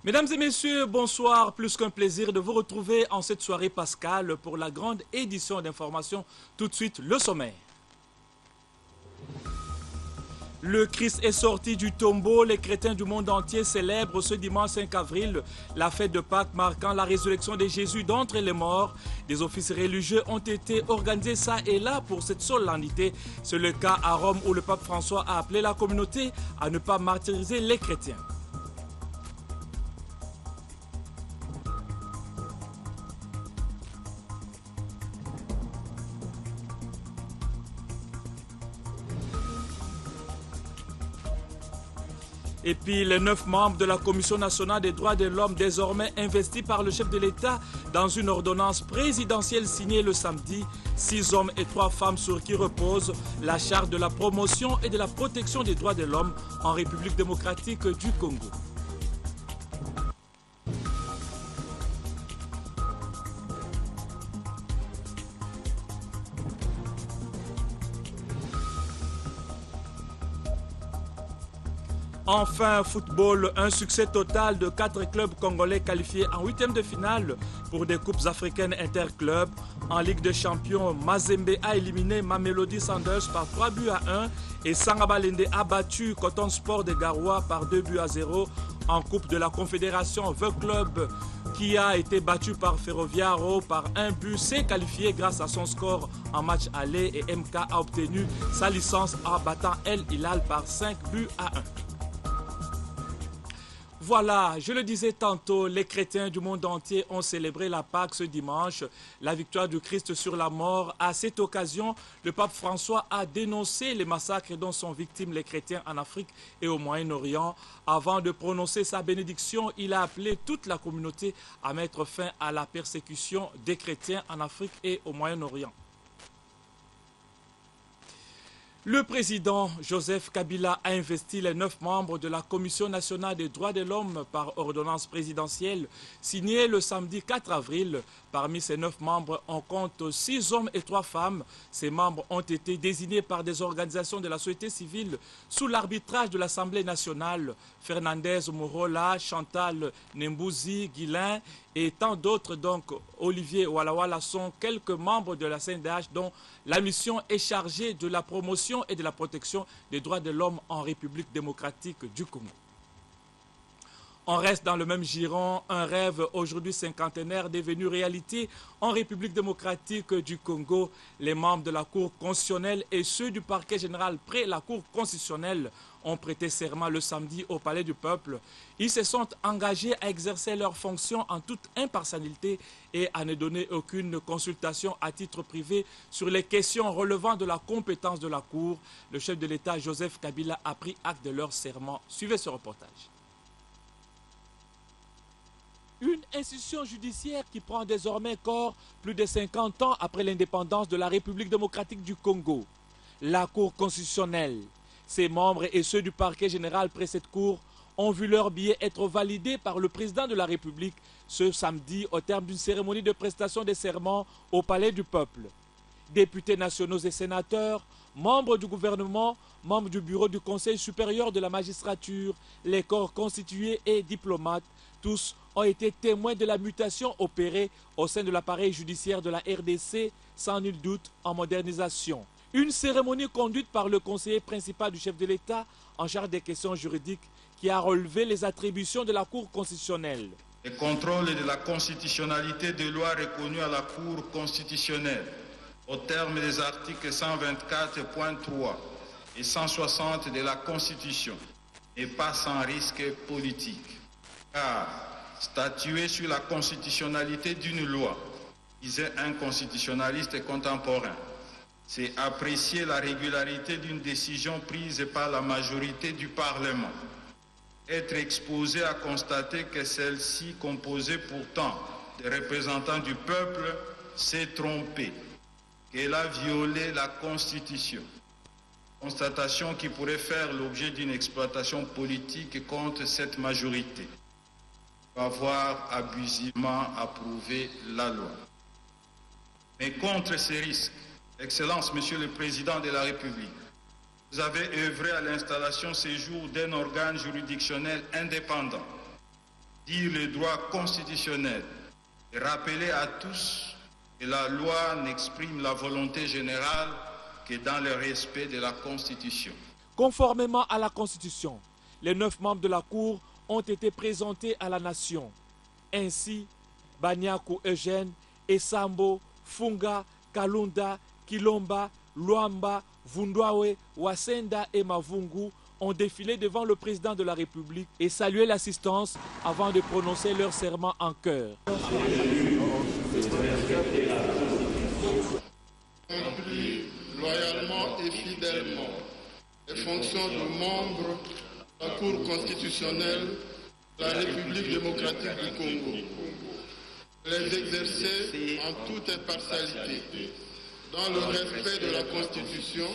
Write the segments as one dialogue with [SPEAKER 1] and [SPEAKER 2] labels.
[SPEAKER 1] Mesdames et messieurs, bonsoir. Plus qu'un plaisir de vous retrouver en cette soirée pascale pour la grande édition d'information. Tout de suite, le sommaire. Le Christ est sorti du tombeau. Les chrétiens du monde entier célèbrent ce dimanche 5 avril la fête de Pâques marquant la résurrection de Jésus d'entre les morts. Des offices religieux ont été organisés ça et là pour cette solennité. C'est le cas à Rome où le pape François a appelé la communauté à ne pas martyriser les chrétiens. Et puis les 9 membres de la Commission nationale des droits de l'homme désormais investis par le chef de l'État dans une ordonnance présidentielle signée le samedi. 6 hommes et 3 femmes sur qui repose la charte de la promotion et de la protection des droits de l'homme en République démocratique du Congo. Enfin, football, un succès total de 4 clubs congolais qualifiés en 8e de finale pour des coupes africaines interclubs. En Ligue des Champions, Mazembe a éliminé Mamelodi Sundowns par 3 buts à 1 et Sangabalende a battu Coton Sport de Garoua par 2 buts à 0. En Coupe de la Confédération, The Club qui a été battu par Ferroviaro par 1 but s'est qualifié grâce à son score en match aller et MK a obtenu sa licence en battant El Hilal par 5 buts à 1. Voilà, je le disais tantôt, les chrétiens du monde entier ont célébré la Pâque ce dimanche, la victoire du Christ sur la mort. À cette occasion, le pape François a dénoncé les massacres dont sont victimes les chrétiens en Afrique et au Moyen-Orient. Avant de prononcer sa bénédiction, il a appelé toute la communauté à mettre fin à la persécution des chrétiens en Afrique et au Moyen-Orient. Le président Joseph Kabila a investi les 9 membres de la Commission nationale des droits de l'homme par ordonnance présidentielle signée le samedi 4 avril. Parmi ces 9 membres, on compte 6 hommes et 3 femmes. Ces membres ont été désignés par des organisations de la société civile sous l'arbitrage de l'Assemblée nationale. Fernandez Morola, Chantal Nembouzi, Guilain et tant d'autres, donc Olivier Walawala, sont quelques membres de la CNDH dont la mission est chargée de la promotion et de la protection des droits de l'homme en République démocratique du Congo. On reste dans le même giron, un rêve aujourd'hui cinquantenaire devenu réalité en République démocratique du Congo. Les membres de la Cour constitutionnelle et ceux du parquet général près la Cour constitutionnelle ont prêté serment le samedi au Palais du Peuple. Ils se sont engagés à exercer leurs fonctions en toute impartialité et à ne donner aucune consultation à titre privé sur les questions relevant de la compétence de la Cour. Le chef de l'État, Joseph Kabila, a pris acte de leur serment. Suivez ce reportage. Une institution judiciaire qui prend désormais corps plus de 50 ans après l'indépendance de la République démocratique du Congo. La Cour constitutionnelle. Ses membres et ceux du parquet général près cette Cour ont vu leur billet être validé par le président de la République ce samedi au terme d'une cérémonie de prestation des serments au Palais du Peuple. Députés nationaux et sénateurs, membres du gouvernement, membres du bureau du Conseil supérieur de la magistrature, les corps constitués et diplomates, tous ont été témoins de la mutation opérée au sein de l'appareil judiciaire de la RDC, sans nul doute en modernisation. Une cérémonie conduite par le conseiller principal du chef de l'État en charge des questions juridiques qui a relevé les attributions de la Cour constitutionnelle.
[SPEAKER 2] Le contrôle de la constitutionnalité des lois reconnues à la Cour constitutionnelle au terme des articles 124.3 et 160 de la Constitution n'est pas sans risque politique. Car statuer sur la constitutionnalité d'une loi, disait un constitutionnaliste contemporain, c'est apprécier la régularité d'une décision prise par la majorité du Parlement. Être exposé à constater que celle-ci, composée pourtant des représentants du peuple, s'est trompée, qu'elle a violé la Constitution. Constatation qui pourrait faire l'objet d'une exploitation politique contre cette majorité. Avoir abusivement approuvé la loi. Mais contre ces risques, Excellence, Monsieur le Président de la République, vous avez œuvré à l'installation ces jours d'un organe juridictionnel indépendant, dire les droits constitutionnels et rappeler à tous que la loi n'exprime la volonté générale que dans le respect de la Constitution.
[SPEAKER 1] Conformément à la Constitution, les 9 membres de la Cour ont été présentés à la nation. Ainsi, Banyaku Eugène, Esambo, Funga, Kalunda, Kilomba, Luamba, Vundwawe, Wasenda et Mavungu ont défilé devant le président de la République et salué l'assistance avant de prononcer leur serment en chœur.
[SPEAKER 3] Remplir loyalement et fidèlement les fonctions de membre de la Cour constitutionnelle de la République démocratique du Congo. Les exercer en toute impartialité, dans le respect de la Constitution,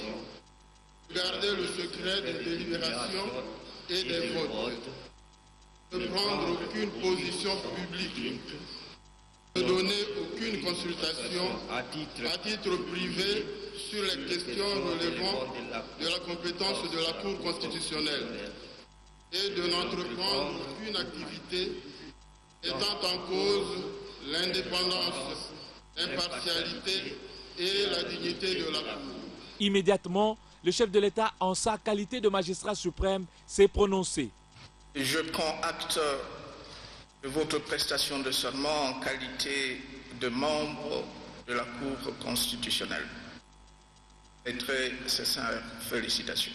[SPEAKER 3] garder le secret des délibérations et des votes, ne prendre aucune position publique, ne donner aucune consultation à titre privé sur les questions relevant de la compétence de la Cour constitutionnelle et de n'entreprendre aucune activité étant en cause l'indépendance, l'impartialité et la dignité de la Cour.
[SPEAKER 1] Immédiatement, le chef de l'État, en sa qualité de magistrat suprême, s'est prononcé.
[SPEAKER 4] Je prends acte de votre prestation de serment en qualité de membre de la Cour constitutionnelle. Et très sincères félicitations.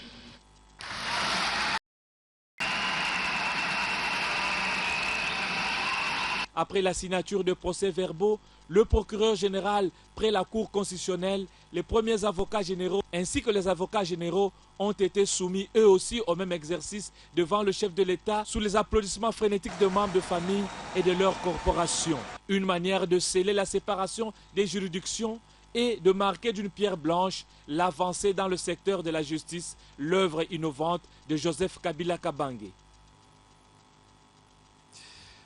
[SPEAKER 1] Après la signature de procès-verbaux, le procureur général près la Cour constitutionnelle, les premiers avocats généraux ainsi que les avocats généraux ont été soumis eux aussi au même exercice devant le chef de l'État sous les applaudissements frénétiques de membres de famille et de leur corporation. Une manière de sceller la séparation des juridictions et de marquer d'une pierre blanche l'avancée dans le secteur de la justice, l'œuvre innovante de Joseph Kabila Kabange.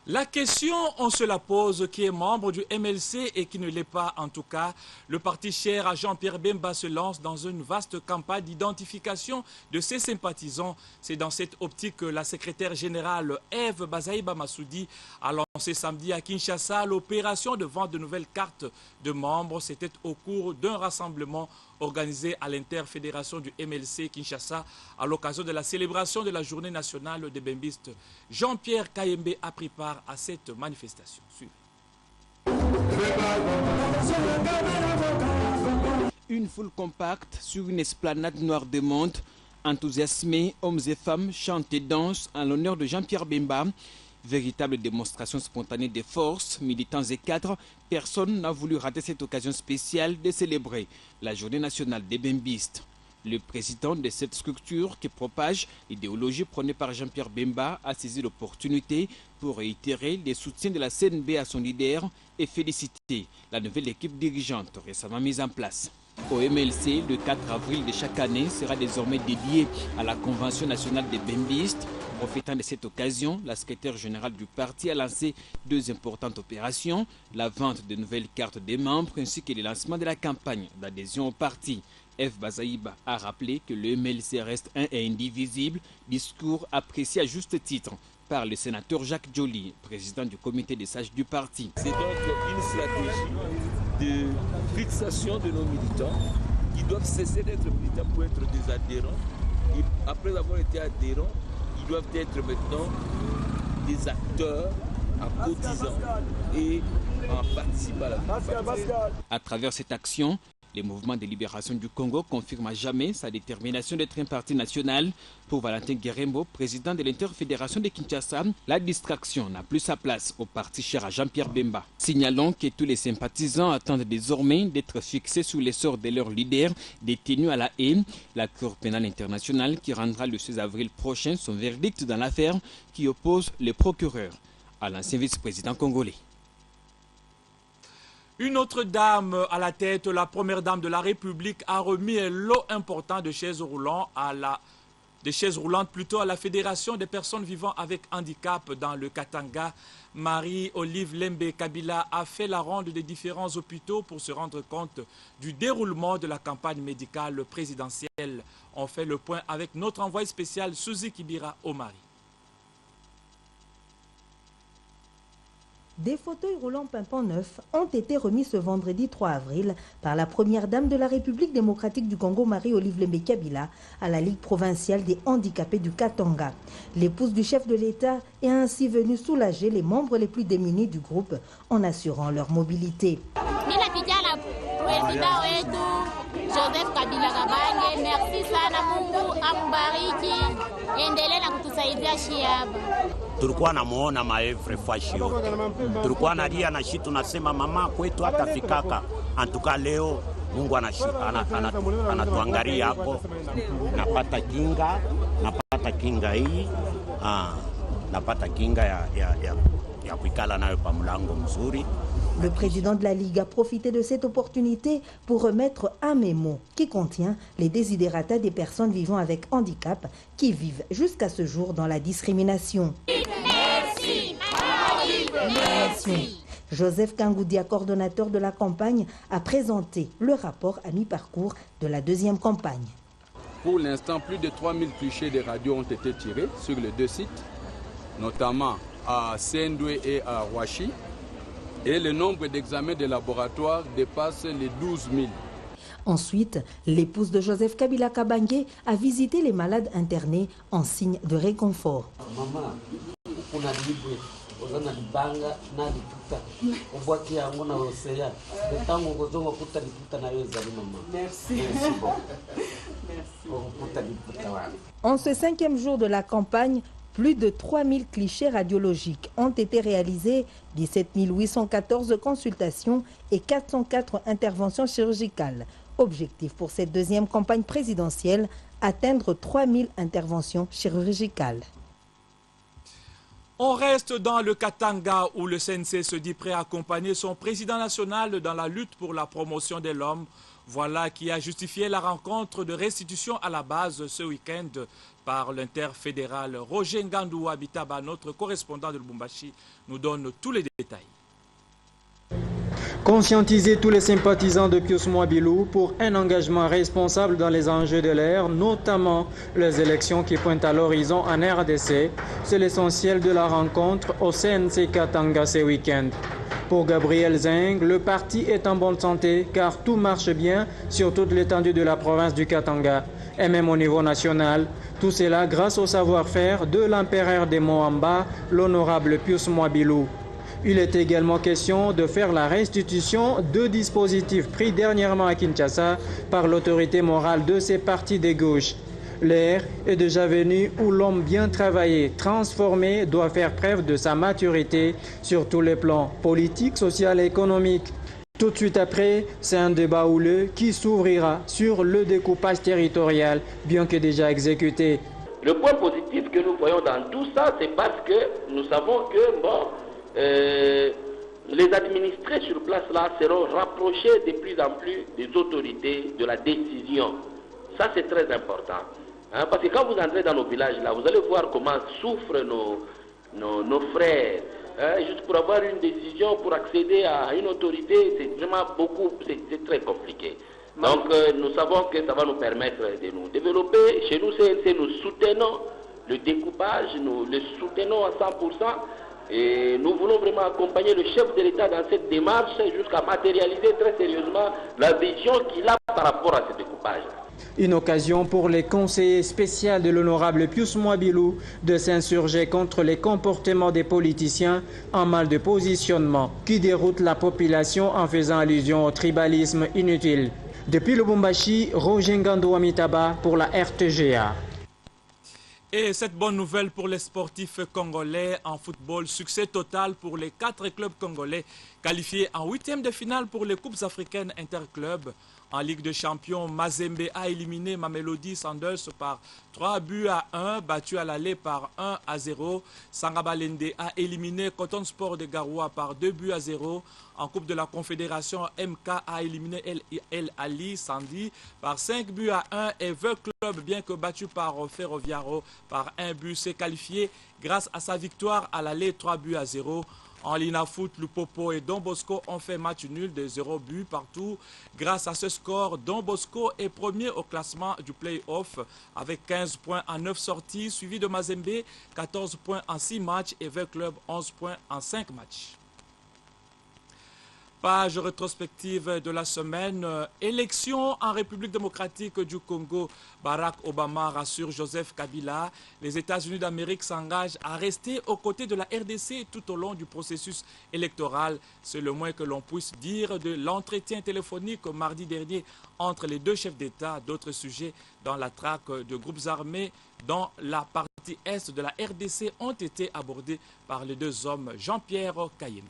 [SPEAKER 1] La question, on se la pose, qui est membre du MLC et qui ne l'est pas en tout cas. Le parti cher à Jean-Pierre Bemba se lance dans une vaste campagne d'identification de ses sympathisants. C'est dans cette optique que la secrétaire générale Eve Bazaïba Massoudi a lancé samedi à Kinshasa l'opération de vente de nouvelles cartes de membres. C'était au cours d'un rassemblement organisé à l'interfédération du MLC Kinshasa à l'occasion de la célébration de la journée nationale des bembistes. Jean-Pierre Kayembe a pris part à cette manifestation. Suivez.
[SPEAKER 5] Une foule compacte sur une esplanade noire de monde, enthousiasmés, hommes et femmes chantent et dansent en l'honneur de Jean-Pierre Bemba. Véritable démonstration spontanée de force, militants et cadres, personne n'a voulu rater cette occasion spéciale de célébrer la journée nationale des bembistes. Le président de cette structure qui propage l'idéologie prônée par Jean-Pierre Bemba a saisi l'opportunité pour réitérer les soutiens de la CNB à son leader et féliciter la nouvelle équipe dirigeante récemment mise en place. Au MLC, le 4 avril de chaque année sera désormais dédié à la Convention nationale des bembistes. Profitant de cette occasion, la secrétaire générale du parti a lancé 2 importantes opérations, la vente de nouvelles cartes des membres ainsi que le lancement de la campagne d'adhésion au parti. F. Bazaïba a rappelé que le MLC reste un et indivisible, discours apprécié à juste titre par le sénateur Jacques Joly, président du comité des sages du parti.
[SPEAKER 6] C'est donc une stratégie de fixation de nos militants qui doivent cesser d'être militants pour être des adhérents. Et après avoir été adhérents, ils doivent être maintenant des acteurs en cotisant et en participant à la vie.
[SPEAKER 5] À travers cette action, les mouvements de libération du Congo confirment à jamais sa détermination d'être un parti national. Pour Valentin Guerembo, président de l'interfédération de Kinshasa, la distraction n'a plus sa place au parti cher à Jean-Pierre Bemba. Signalons que tous les sympathisants attendent désormais d'être fixés sur l'essor de leur leader détenu à la haie. La Cour pénale internationale qui rendra le 16 avril prochain son verdict dans l'affaire qui oppose le procureur à l'ancien vice-président congolais.
[SPEAKER 1] Une autre dame à la tête, la première dame de la République, a remis un lot important de chaises roulantes à la Fédération des personnes vivant avec handicap dans le Katanga. Marie-Olive Lembe Kabila a fait la ronde des différents hôpitaux pour se rendre compte du déroulement de la campagne médicale présidentielle. On fait le point avec notre envoyé spécial Suzy Kibira Omari.
[SPEAKER 7] Des fauteuils roulants pimpant neufs ont été remis ce vendredi 3 avril par la première dame de la République démocratique du Congo, Marie-Olive Lembe Kabila, à la Ligue provinciale des handicapés du Katanga. L'épouse du chef de l'État est ainsi venue soulager les membres les plus démunis du groupe en assurant leur mobilité.
[SPEAKER 8] Joseph Kabila Kabange, merci sana, Mungu ambariki, endelee na kutusaidia shiaba.
[SPEAKER 9] Tulikuwa namuona maevre fashi yote, tulikuwa nalia na shi tunasema mama kwetu hatafikaka. Antuka leo Mungu anatuangalia hapo, napata kinga hii, napata kinga ya kuikala nayo pa mlango mzuri.
[SPEAKER 7] Le président de la Ligue a profité de cette opportunité pour remettre un mémo qui contient les desiderata des personnes vivant avec handicap qui vivent jusqu'à ce jour dans la discrimination.
[SPEAKER 8] Merci.
[SPEAKER 7] Merci. Joseph Kangoudia, coordonnateur de la campagne, a présenté le rapport à mi-parcours de la deuxième campagne.
[SPEAKER 10] Pour l'instant, plus de 3000 clichés de radio ont été tirés sur les deux sites, notamment à Sendoué et à Ouachi. Et le nombre d'examens de laboratoire dépasse les 12 000.
[SPEAKER 7] Ensuite, l'épouse de Joseph Kabila Kabange a visité les malades internés en signe de réconfort. En ce 5e jour de la campagne, plus de 3000 clichés radiologiques ont été réalisés, 17 814 consultations et 404 interventions chirurgicales. Objectif pour cette deuxième campagne présidentielle, atteindre 3000 interventions chirurgicales.
[SPEAKER 1] On reste dans le Katanga où le CNC se dit prêt à accompagner son président national dans la lutte pour la promotion de l'homme. Voilà qui a justifié la rencontre de restitution à la base ce week-end par l'interfédéral. Roger Ngandou Abitaba, notre correspondant de Lubumbashi, nous donne tous les détails.
[SPEAKER 11] Conscientiser tous les sympathisants de Pius Mwabilou pour un engagement responsable dans les enjeux de l'ère, notamment les élections qui pointent à l'horizon en RDC, c'est l'essentiel de la rencontre au CNC Katanga ce week-end. Pour Gabriel Zeng, le parti est en bonne santé car tout marche bien sur toute l'étendue de la province du Katanga et même au niveau national. Tout cela grâce au savoir-faire de l'empereur des Moamba, l'honorable Pius Mwabilou. Il est également question de faire la restitution de dispositifs pris dernièrement à Kinshasa par l'autorité morale de ces partis de gauche. L'ère est déjà venue où l'homme bien travaillé, transformé, doit faire preuve de sa maturité sur tous les plans politiques, social et économiques. Tout de suite après, c'est un débat houleux qui s'ouvrira sur le découpage territorial, bien que déjà exécuté.
[SPEAKER 12] Le point positif que nous voyons dans tout ça, c'est parce que nous savons que les administrés sur place là seront rapprochés de plus en plus des autorités de la décision. Ça c'est très important. Hein, parce que quand vous entrez dans nos villages là, vous allez voir comment souffrent nos frères. Hein, juste pour avoir une décision, pour accéder à une autorité, c'est vraiment c'est très compliqué. Donc nous savons que ça va nous permettre de nous développer. Chez nous, CNC, nous soutenons le découpage, nous le soutenons à 100%. Et nous voulons vraiment accompagner le chef de l'État dans cette démarche jusqu'à matérialiser très sérieusement la vision qu'il a par rapport à ce découpage.
[SPEAKER 11] Une occasion pour les conseillers spéciaux de l'honorable Pius Mwabilou de s'insurger contre les comportements des politiciens en mal de positionnement qui déroutent la population en faisant allusion au tribalisme inutile. Depuis Lubumbashi, Roger Ngandou Amitaba pour la RTGA.
[SPEAKER 1] Et cette bonne nouvelle pour les sportifs congolais en football, succès total pour les 4 clubs congolais qualifiés en 8e de finale pour les Coupes africaines interclubs. En Ligue des Champions, Mazembe a éliminé Mamelodi Sundowns par 3-1, battu à l'aller par 1-0. Sangabalende a éliminé Cotton Sport de Garoua par 2-0. En Coupe de la Confédération, MK a éliminé El Ali Sandi par 5-1 et Veu Club, bien que battu par Ferroviaro par 1 s'est qualifié grâce à sa victoire à l'aller 3-0. En Lina Foot, Lupopo et Don Bosco ont fait match nul de 0 but partout. Grâce à ce score, Don Bosco est premier au classement du play-off avec 15 points en 9 sorties, suivi de Mazembe, 14 points en 6 matchs et Veu Club, 11 points en 5 matchs. Page rétrospective de la semaine. Élection en République démocratique du Congo. Barack Obama rassure Joseph Kabila. Les États-Unis d'Amérique s'engagent à rester aux côtés de la RDC tout au long du processus électoral. C'est le moins que l'on puisse dire de l'entretien téléphonique mardi dernier entre les deux chefs d'État. D'autres sujets dans la traque de groupes armés dans la partie est de la RDC ont été abordés par les deux hommes Jean-Pierre Kayembe.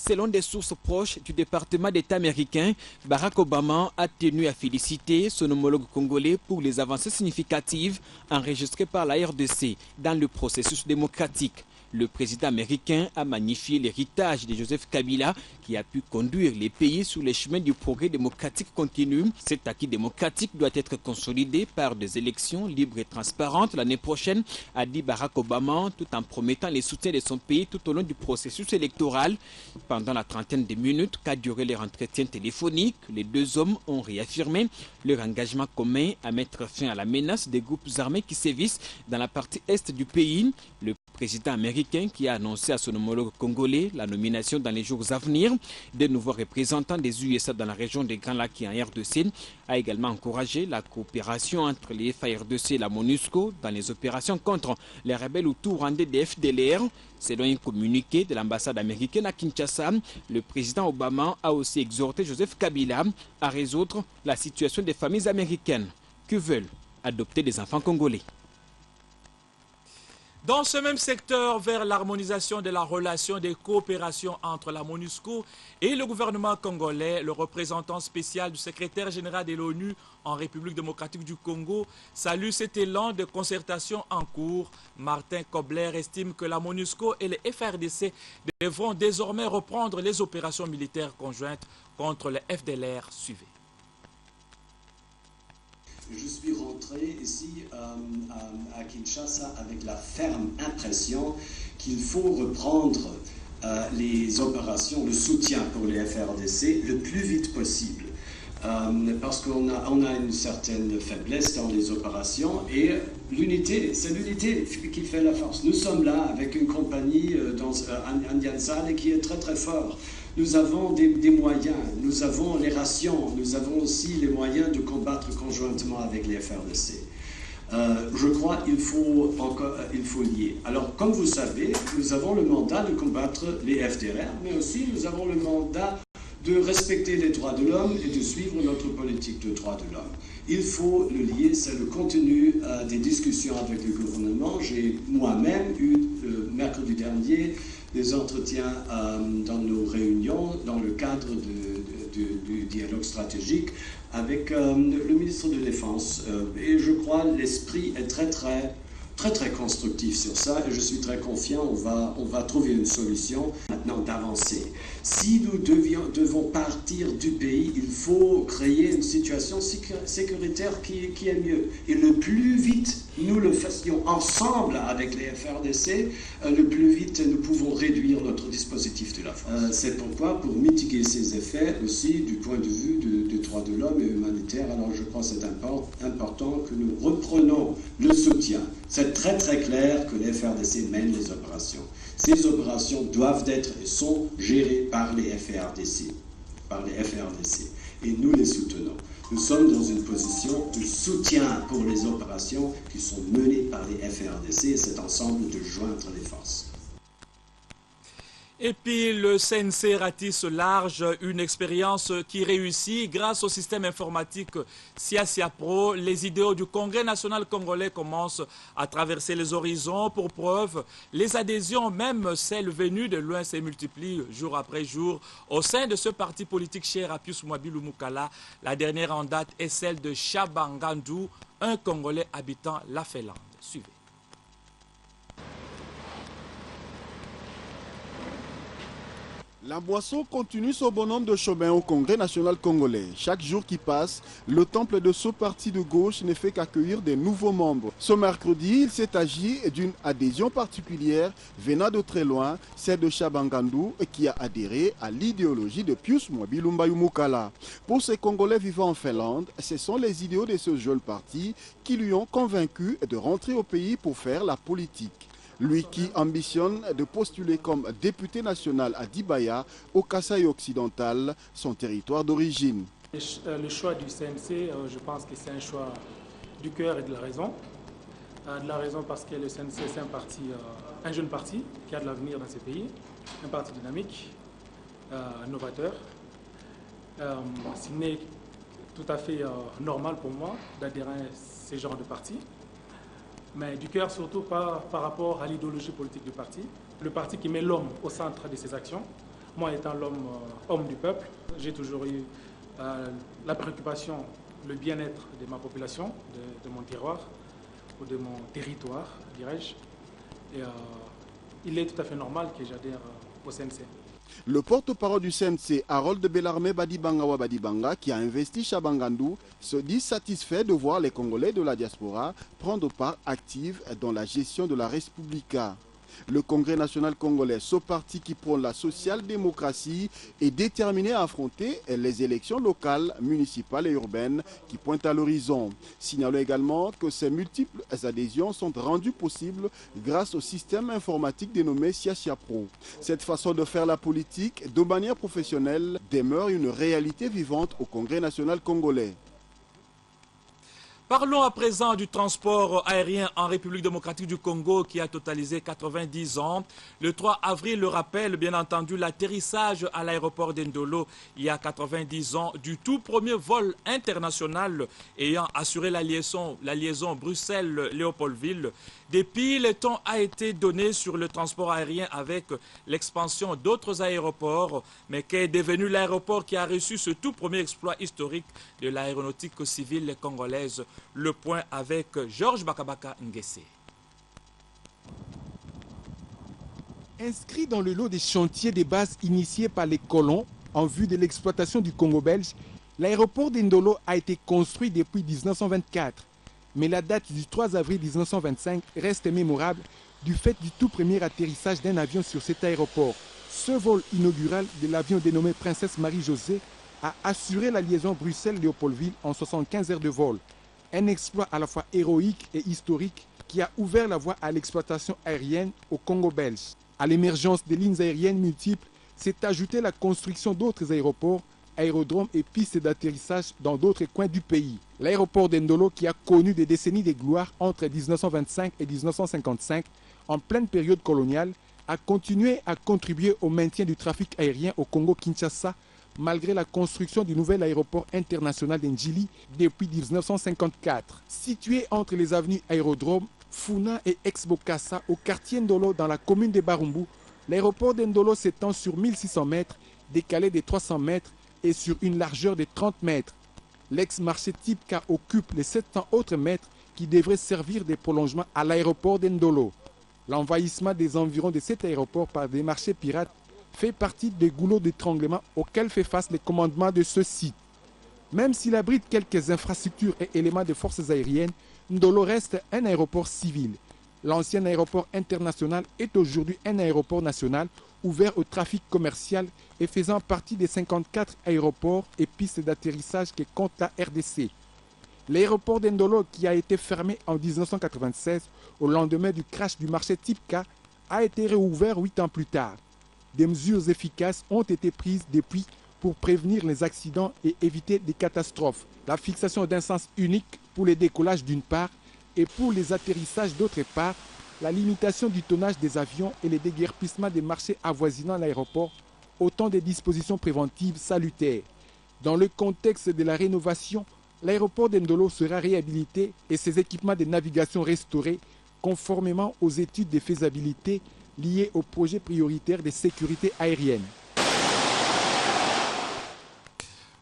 [SPEAKER 5] Selon des sources proches du département d'État américain, Barack Obama a tenu à féliciter son homologue congolais pour les avancées significatives enregistrées par la RDC dans le processus démocratique. Le président américain a magnifié l'héritage de Joseph Kabila qui a pu conduire les pays sur les chemins du progrès démocratique continu. Cet acquis démocratique doit être consolidé par des élections libres et transparentes l'année prochaine, a dit Barack Obama, tout en promettant les soutiens de son pays tout au long du processus électoral. Pendant la trentaine de minutes qu'a duré leur entretien téléphonique, les deux hommes ont réaffirmé leur engagement commun à mettre fin à la menace des groupes armés qui sévissent dans la partie est du pays. Le président américain qui a annoncé à son homologue congolais la nomination dans les jours à venir des nouveaux représentants des USA dans la région des Grands Lacs et en RDC a également encouragé la coopération entre les FARDC et la MONUSCO dans les opérations contre les rebelles Hutus rwandais des FDLR. Selon un communiqué de l'ambassade américaine à Kinshasa, le président Obama a aussi exhorté Joseph Kabila à résoudre la situation des familles américaines qui veulent adopter des enfants congolais.
[SPEAKER 1] Dans ce même secteur, vers l'harmonisation de la relation des coopérations entre la MONUSCO et le gouvernement congolais, le représentant spécial du secrétaire général de l'ONU en République démocratique du Congo salue cet élan de concertation en cours. Martin Kobler estime que la MONUSCO et les FARDC devront désormais reprendre les opérations militaires conjointes contre les FDLR. Suivez.
[SPEAKER 13] Je suis rentré ici à Kinshasa avec la ferme impression qu'il faut reprendre les opérations, le soutien pour les FARDC le plus vite possible. Parce qu'on a une certaine faiblesse dans les opérations et l'unité, c'est l'unité qui fait la force. Nous sommes là avec une compagnie dans Andiansale qui est très très fort. Nous avons des moyens, nous avons les rations, nous avons aussi les moyens de combattre conjointement avec les FARDC. Je crois qu'il faut lier. Alors, comme vous savez, nous avons le mandat de combattre les FDLR, mais aussi nous avons le mandat de respecter les droits de l'homme et de suivre notre politique de droits de l'homme. Il faut le lier, c'est le contenu des discussions avec le gouvernement. J'ai moi-même eu, mercredi dernier, des entretiens dans nos réunions, dans le cadre du dialogue stratégique avec le ministre de la Défense. Et je crois que l'esprit est très constructif sur ça et je suis très confiant, on va trouver une solution maintenant d'avancer. Si nous devons partir du pays, il faut créer une situation sécuritaire qui est mieux. Et le plus vite nous le fassions ensemble avec les FARDC, le plus vite nous pouvons réduire notre dispositif de la France. C'est pourquoi, pour mitiguer ces effets aussi du point de vue des droits de l'homme et humanitaire, alors je crois que c'est important que nous reprenons le soutien. C'est très clair que les FARDC mènent les opérations. Ces opérations doivent être et sont gérées par les FARDC. Et nous les soutenons. Nous sommes dans une position de soutien pour les opérations qui sont menées par les FARDC et cet ensemble de joindre les forces.
[SPEAKER 1] Et puis le CNC ratisse large, une expérience qui réussit grâce au système informatique SIA Pro. Les idéaux du Congrès national congolais commencent à traverser les horizons. Pour preuve, les adhésions, même celles venues de loin, se multiplient jour après jour. Au sein de ce parti politique cher à Pius Mwabilu Mukala, la dernière en date est celle de Chabangandou, un Congolais habitant la Finlande. Suivez.
[SPEAKER 14] La boisson continue son bonhomme de chemin au Congrès national congolais. Chaque jour qui passe, le temple de ce parti de gauche ne fait qu'accueillir des nouveaux membres. Ce mercredi, il s'est agi d'une adhésion particulière venant de très loin, celle de Chabangandou, qui a adhéré à l'idéologie de Pius Mwabilu Mukala. Pour ces Congolais vivant en Finlande, ce sont les idéaux de ce jeune parti qui lui ont convaincu de rentrer au pays pour faire la politique. Lui qui ambitionne de postuler comme député national à Dibaya, au Kasaï occidental, son territoire d'origine.
[SPEAKER 15] Le choix du CNC, je pense que c'est un choix du cœur et de la raison. De la raison parce que le CNC, c'est un jeune parti qui a de l'avenir dans ce pays, un parti dynamique, novateur. Ce n'est tout à fait normal pour moi d'adhérer à ce genre de parti, mais du cœur surtout par rapport à l'idéologie politique du parti. Le parti qui met l'homme au centre de ses actions. Moi étant homme du peuple, j'ai toujours eu la préoccupation, le bien-être de ma population, de mon terroir, ou de mon territoire, dirais-je. Et il est tout à fait normal que j'adhère au CNC.
[SPEAKER 14] Le porte-parole du CNC, Harold Bellarmé Badibanga Badibanga, qui a investi Chabangandou, se dit satisfait de voir les Congolais de la diaspora prendre part active dans la gestion de la Respublica. Le Congrès national congolais, ce parti qui prône la social-démocratie, est déterminé à affronter les élections locales, municipales et urbaines qui pointent à l'horizon. Signalons également que ces multiples adhésions sont rendues possibles grâce au système informatique dénommé Siasia Pro. Cette façon de faire la politique de manière professionnelle demeure une réalité vivante au Congrès national congolais.
[SPEAKER 1] Parlons à présent du transport aérien en République démocratique du Congo qui a totalisé 90 ans. Le 3 avril, le rappelle bien entendu l'atterrissage à l'aéroport d'Endolo il y a 90 ans du tout premier vol international ayant assuré la liaison Bruxelles-Léopoldville. Depuis, le temps a été donné sur le transport aérien avec l'expansion d'autres aéroports, mais qu'est devenu l'aéroport qui a reçu ce tout premier exploit historique de l'aéronautique civile congolaise. Le point avec Georges Bakabaka Ngessé.
[SPEAKER 16] Inscrit dans le lot des chantiers des bases initiés par les colons en vue de l'exploitation du Congo belge, l'aéroport d'Endolo a été construit depuis 1924. Mais la date du 3 avril 1925 reste mémorable du fait du tout premier atterrissage d'un avion sur cet aéroport. Ce vol inaugural de l'avion dénommé Princesse Marie-Josée a assuré la liaison Bruxelles-Léopoldville en 75 heures de vol. Un exploit à la fois héroïque et historique qui a ouvert la voie à l'exploitation aérienne au Congo belge. À l'émergence des lignes aériennes multiples s'est ajoutée la construction d'autres aéroports, aérodromes et pistes d'atterrissage dans d'autres coins du pays. L'aéroport d'Endolo, qui a connu des décennies de gloire entre 1925 et 1955, en pleine période coloniale, a continué à contribuer au maintien du trafic aérien au Congo-Kinshasa, malgré la construction du nouvel aéroport international d'Ndjili depuis 1954. Situé entre les avenues Aérodrome, Funa et Ex-Bokassa, au quartier Ndolo dans la commune de Barumbu, l'aéroport d'Endolo s'étend sur 1600 mètres, décalé de 300 mètres et sur une largeur de 30 mètres. L'ex-marché Tipka occupe les 700 autres mètres qui devraient servir de prolongement à l'aéroport d'Endolo. L'envahissement des environs de cet aéroport par des marchés pirates fait partie des goulots d'étranglement auxquels fait face le commandement de ce site. Même s'il abrite quelques infrastructures et éléments de forces aériennes, Ndolo reste un aéroport civil. L'ancien aéroport international est aujourd'hui un aéroport national ouvert au trafic commercial et faisant partie des 54 aéroports et pistes d'atterrissage que compte la RDC. L'aéroport d'Endolo, qui a été fermé en 1996 au lendemain du crash du marché Tipka, a été réouvert 8 ans plus tard. Des mesures efficaces ont été prises depuis pour prévenir les accidents et éviter des catastrophes. La fixation d'un sens unique pour les décollages d'une part et pour les atterrissages d'autre part, la limitation du tonnage des avions et le déguerpissement des marchés avoisinant l'aéroport, autant de dispositions préventives salutaires. Dans le contexte de la rénovation, l'aéroport d'Endolo sera réhabilité et ses équipements de navigation restaurés conformément aux études de faisabilité liées au projet prioritaire de sécurité aérienne.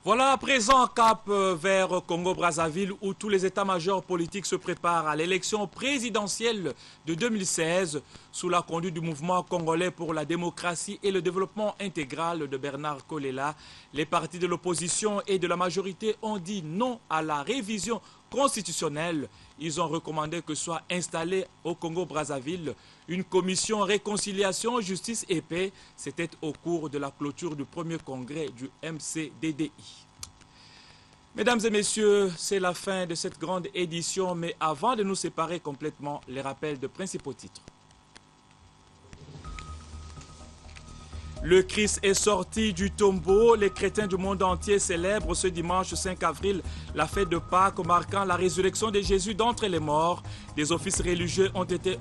[SPEAKER 1] Voilà à présent cap vers Congo-Brazzaville où tous les états-majors politiques se préparent à l'élection présidentielle de 2016 sous la conduite du mouvement congolais pour la démocratie et le développement intégral de Bernard Kolela. Les partis de l'opposition et de la majorité ont dit non à la révision constitutionnelle. Ils ont recommandé que soit installée au Congo-Brazzaville une commission réconciliation, justice et paix. C'était au cours de la clôture du premier congrès du MCDDI. Mesdames et messieurs, c'est la fin de cette grande édition, mais avant de nous séparer complètement, les rappels de principaux titres. Le Christ est sorti du tombeau. Les chrétiens du monde entier célèbrent ce dimanche 5 avril la fête de Pâques marquant la résurrection de Jésus d'entre les morts. Des offices religieux ont été